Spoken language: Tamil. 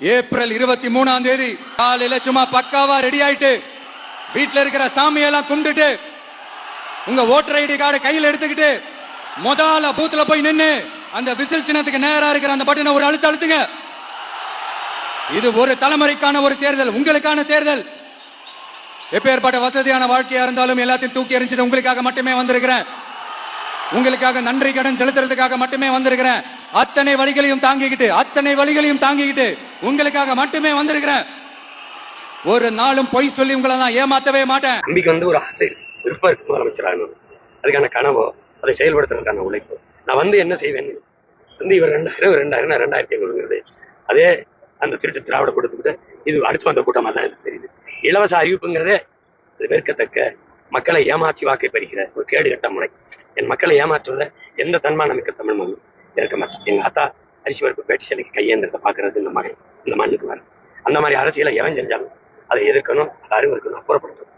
ஏப்ரல் 23ஆம் தேதி காலையில சும்மா பக்காவா ரெடி ஆயிட்டு வீட்டுல இருக்கிற சாமியெல்லாம் கும்பிட்டுட்டு உங்க ஓட்டர் ஐடி கார்டு கையில் எடுத்துக்கிட்டு முதல்ல பூத்துல போய் நின்னு அந்த விசில் சின்னத்துக்கு நேரா இருக்கிற அந்த பட்டனை ஒரு அழுத்துங்க. இது ஒரு தலைமுறைக்கான ஒரு தேர்தல், உங்களுக்கான தேர்தல். எப்பேற்பட்ட வசதியான வாழ்க்கையா இருந்தாலும் எல்லாத்தையும் தூக்கி எறிஞ்சிட்டு உங்களுக்காக மட்டுமே வந்திருக்கிறேன். உங்களுக்காக நன்றி கடன் செலுத்துறதுக்காக மட்டுமே வந்திருக்கிறேன். அத்தனை வழிகளையும் தாங்கிக்கிட்டு உங்களுக்காக மட்டுமே வந்திருக்கிறேன். ஒரு நாளும் பொய் சொல்லி உங்களை நான் ஏமாத்தவே மாட்டேன். தம்பிக்கு ஒரு ஆசை விருப்பம் இருக்கு முதலமைச்சராகணும். அதுக்கான கனவோ அதை செயல்படுத்துறதுக்கான உழைப்பு. நான் என்ன செய்வேன் இவர் 2000 அதே அந்த திருட்டு திராவிட கூட்டத்துக்கிட்ட இது அடுத்து வந்த கூட்டமா தான் எனக்கு தெரியுது. இலவச அறிவிப்புங்கிறதே அது வெறுக்கத்தக்க, மக்களை ஏமாற்றி வாக்கை பறிக்கிற ஒரு கேடு கட்ட முறை. என் மக்களை ஏமாற்றுவதை எந்த தன்மான மிக்க தமிழ் மொழி இருக்க மாட்டேன். எங்க அத்தா அரிசி பருப்பு பேட்டி சிலைக்கு கையேந்திரத்தை பாக்குறது இந்த மண்ணுக்கு வரும். அந்த மாதிரி அரசியலை எவன் செஞ்சாலும் அதை எதிர்க்கணும், அதை அறிவு இருக்கணும், அப்புறப்படுத்தணும்.